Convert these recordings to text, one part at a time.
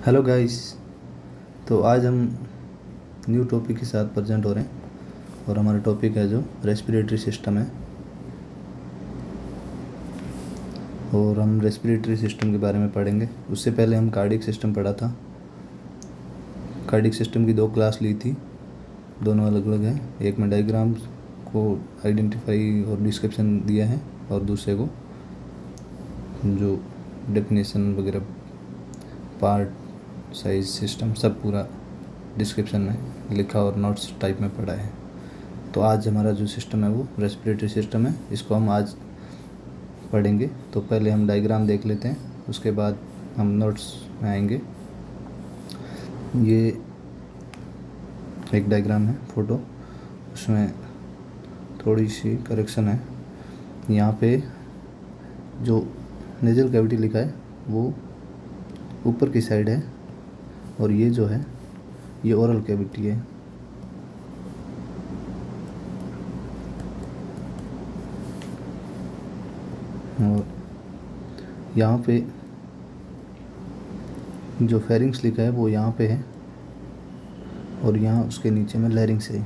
Hello guys. तो आज हम न्यू टॉपिक के साथ प्रेजेंट हो रहे हैं और हमारा टॉपिक है जो रेस्पिरेटरी सिस्टम है। और हम रेस्पिरेटरी सिस्टम के बारे में पढ़ेंगे। उससे पहले हम कार्डियक सिस्टम पढ़ा था। कार्डियक सिस्टम की 2 क्लास ली थी, दोनों अलग अलग हैं। एक में डायग्राम्स को आइडेंटिफाई और डिस्क्रिप्शन दिया है और दूसरे को जो डेफिनेशन वगैरह, पार्ट, साइज, सिस्टम सब पूरा डिस्क्रिप्शन में लिखा और नोट्स टाइप में पढ़ा है। तो आज हमारा जो सिस्टम है वो रेस्पिरेटरी सिस्टम है, इसको हम आज पढ़ेंगे। तो पहले हम डायग्राम देख लेते हैं, उसके बाद हम नोट्स में आएंगे। ये एक डायग्राम है, फोटो, उसमें थोड़ी सी करेक्शन है। यहाँ पे जो नेजल कैविटी लिखा है वो ऊपर की साइड है और ये जो है ये ओरल कैविटी है। और यहाँ पे जो फेरिंग्स लिखा है वो यहाँ पे है और यहाँ उसके नीचे में लैरिंग्स है।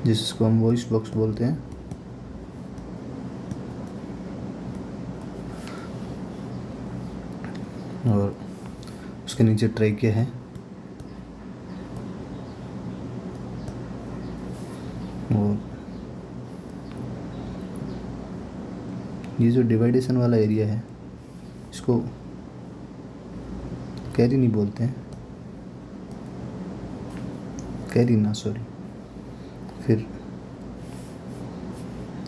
जिसको हम वॉइस बॉक्स बोलते हैं। और उसके नीचे ट्रैकिया है। और ये जो डिवाइडेशन वाला एरिया है इसको कैरी नहीं बोलते हैं, कैरी ना, सॉरी। फिर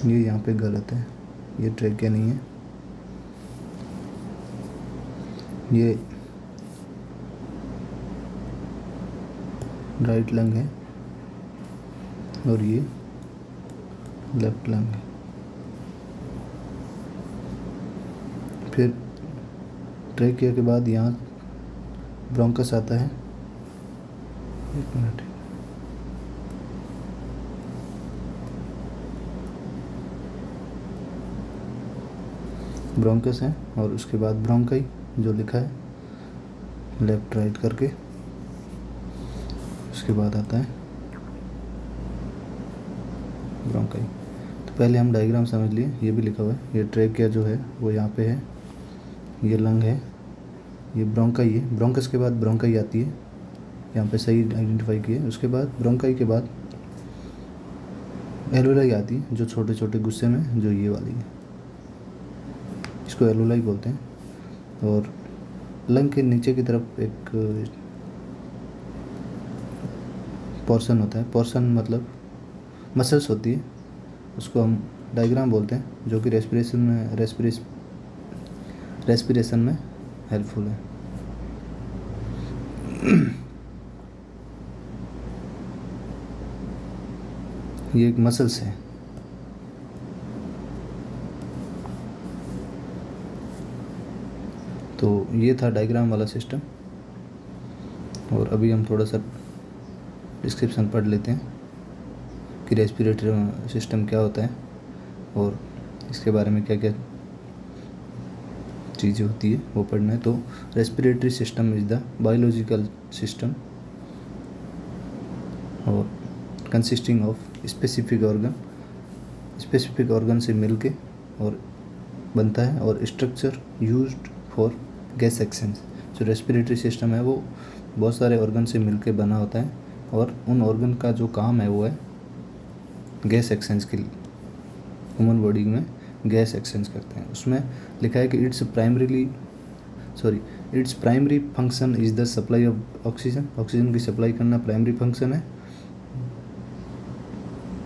ये यहाँ पे गलत है, ये ट्रैकिया नहीं है, ये राइट लंग है और ये लेफ्ट लंग है। फिर ट्रैकिया के बाद यहाँ ब्रोंकस आता है। एक मिनट, ब्रोंकस है और उसके बाद ब्रोंकाई जो लिखा है लेफ्ट राइट करके। उसके बाद आता है ब्रोंकाई। तो पहले हम डायग्राम समझ लिए, ये भी लिखा हुआ है। ये ट्रैकिया जो है वो यहाँ पे है, ये लंग है, ये ब्रोंकाई है। ब्रोंकस के बाद ब्रोंकाई आती है, यहाँ पे सही आइडेंटिफाई किए। उसके बाद ब्रोंकाई के बाद एल्वेलाई आती है, जो छोटे छोटे गुस्से में जो ये वाली है, इसको एल्वेलाई बोलते हैं। और लंग के नीचे की तरफ एक पोर्शन होता है, पोर्शन मतलब मसल्स होती है, उसको हम डायग्राम बोलते हैं, जो कि रेस्पिरेशन में हेल्पफुल है। ये एक मसल्स है। तो ये था डायग्राम वाला सिस्टम। और अभी हम थोड़ा सा डिस्क्रिप्शन पढ़ लेते हैं कि रेस्पिरेटरी सिस्टम क्या होता है और इसके बारे में क्या क्या चीज़ें होती है वो पढ़ना है। तो respiratory system is the biological system और कंसिस्टिंग ऑफ स्पेसिफिक ऑर्गन से मिलके और बनता है और structure used for gas exchange. जो रेस्पिरेटरी सिस्टम है वो बहुत सारे ऑर्गन से मिलके बना होता है और उन ऑर्गन का जो काम है वो है गैस एक्सचेंज के लिए। ह्यूमन बॉडी में गैस एक्सचेंज करते हैं। उसमें लिखा है कि its primary function is the supply of oxygen. Oxygen की सप्लाई करना प्राइमरी फंक्शन है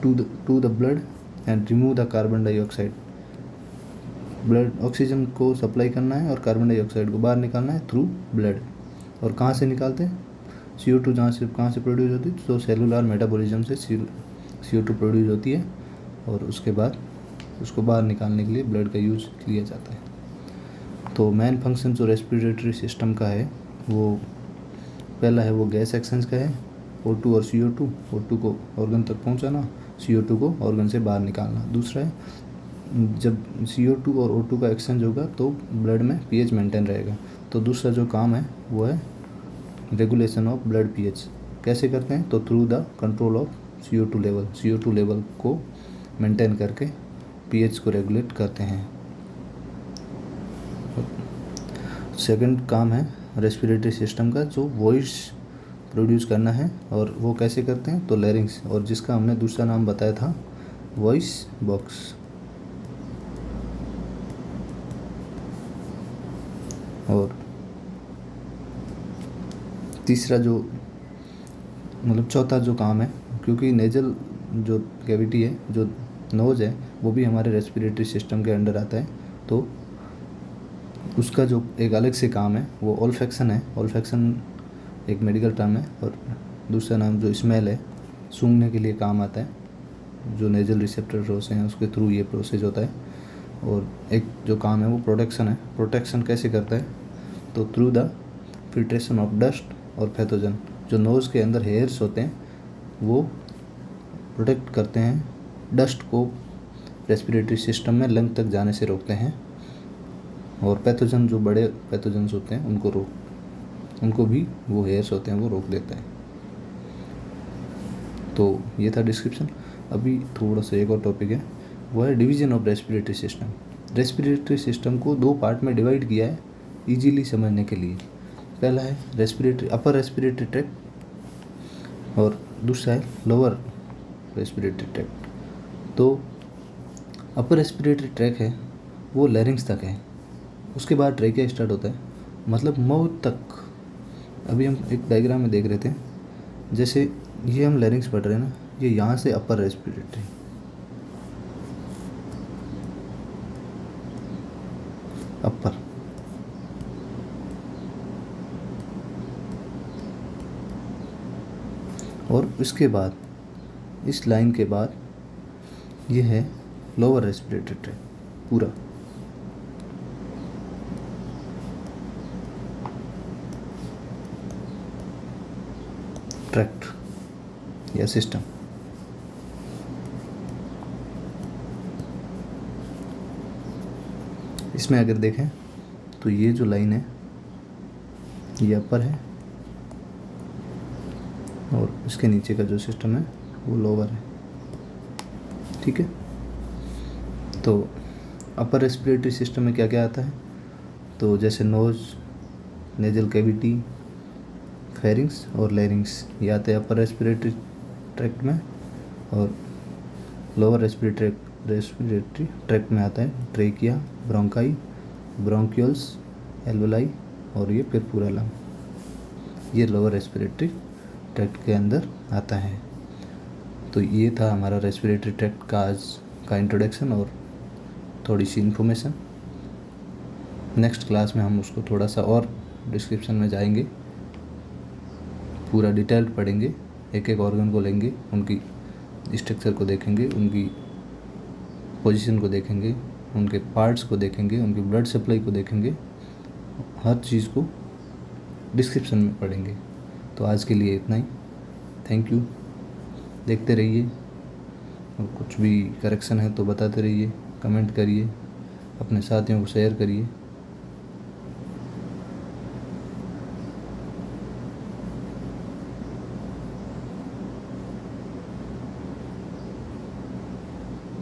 to the blood and remove the carbon dioxide. Blood oxygen को सप्लाई करना है और कार्बन डाइऑक्साइड को बाहर निकालना है थ्रू ब्लड। और कहाँ से निकालते हैं? CO2 कहाँ से प्रोड्यूस होती है? तो सेलुलर मेटाबॉलिज्म से CO2 प्रोड्यूस होती है और उसके बाद उसको बाहर निकालने के लिए ब्लड का यूज किया जाता है। तो मेन फंक्शन जो रेस्पिरेटरी सिस्टम का है वो पहला है वो गैस एक्सचेंज का है, O2 और CO2। O2 को ऑर्गन तक पहुंचाना, CO2 को ऑर्गन से बाहर निकालना। दूसरा है जब CO2 और O2 का एक्सचेंज होगा तो ब्लड में pH मेंटेन रहेगा। तो दूसरा जो काम है वो है रेगुलेशन ऑफ ब्लड pH। कैसे करते हैं? तो through the control of CO2 level को मेंटेन करके pH को रेगुलेट करते हैं। सेकंड काम है रेस्पिरेटरी सिस्टम का, जो वॉइस प्रोड्यूस करना है, और वो कैसे करते हैं? तो लैरिंग्स, और जिसका हमने दूसरा नाम बताया था वॉइस बॉक्स। और तीसरा जो मतलब चौथा जो काम है, क्योंकि नेजल जो कैविटी है, जो नोज़ है, वो भी हमारे रेस्पिरेटरी सिस्टम के अंडर आता है, तो उसका जो एक अलग से काम है वो ओल्फैक्शन है। ओल्फैक्शन एक मेडिकल टर्म है, और दूसरा नाम जो स्मेल है, सूंघने के लिए काम आता है। जो नेजल रिसेप्टर होते हैं उसके थ्रू ये प्रोसेस होता है। और एक जो काम है वो प्रोटेक्शन है। प्रोटेक्शन कैसे करता है? तो through the filtration of dust और पैथोजन। जो नोज़ के अंदर हेयर्स होते हैं वो प्रोटेक्ट करते हैं, डस्ट को रेस्पिरेटरी सिस्टम में लंग तक जाने से रोकते हैं, और पैथोजन जो बड़े पैथोजन्स होते हैं उनको भी वो हेयर्स होते हैं वो रोक देता है। तो ये था डिस्क्रिप्शन। अभी थोड़ा सा एक और टॉपिक है, वो है division of respiratory system. Respiratory system को दो पार्ट में डिवाइड किया है इजीली समझने के लिए। पहला है अपर रेस्पिरेटरी ट्रैक्ट, और दूसरा है लोअर रेस्पिरेटरी ट्रैक्ट। तो अपर रेस्पिरेटरी ट्रैक है वो लैरिंग्स तक है, उसके बाद ट्रेकिया स्टार्ट होता है, मतलब माउथ तक। अभी हम एक डायग्राम में देख रहे थे, जैसे ये हम लैरिंग्स पढ़ रहे हैं ना, ये यहाँ से अपर रेस्पिरेटरी, अपर, और इसके बाद इस लाइन के बाद ये है लोअर रेस्पिरेटरी ट्रैक पूरा। ट्रैक्ट या सिस्टम। इसमें अगर देखें तो ये जो लाइन है ये अपर है, और इसके नीचे का जो सिस्टम है वो लोअर है। ठीक है, तो अपर रेस्पिरेटरी सिस्टम में क्या क्या आता है? तो जैसे नोज, नेजल कैविटी, फेरिंग्स और लैरिंग्स, ये आते हैं अपर रेस्पिरेटरी ट्रैक्ट में। और लोअर रेस्पिरेटरी ट्रैक्ट में आता है ट्रेकिया, ब्रोंकाई, ब्रोंक्यूल्स, एल्वोलाई, और ये फिर पूरा लंग। ये लोअर रेस्पिरेटरी ट्रैक्ट के अंदर आता है। तो ये था हमारा रेस्पिरेटरी ट्रैक्ट का आज का इंट्रोडक्शन और थोड़ी सी इन्फॉर्मेशन। नेक्स्ट क्लास में हम उसको थोड़ा सा और डिस्क्रिप्शन में जाएंगे, पूरा डिटेल्ड पढ़ेंगे, एक एक ऑर्गन को लेंगे, उनकी स्ट्रक्चर को देखेंगे, उनकी पोजीशन को देखेंगे, उनके पार्ट्स को देखेंगे, उनकी ब्लड सप्लाई को देखेंगे, हर चीज़ को डिस्क्रिप्शन में पढ़ेंगे। तो आज के लिए इतना ही। Thank you. देखते रहिए, और कुछ भी करेक्शन है तो बताते रहिए, कमेंट करिए, अपने साथियों को शेयर करिए।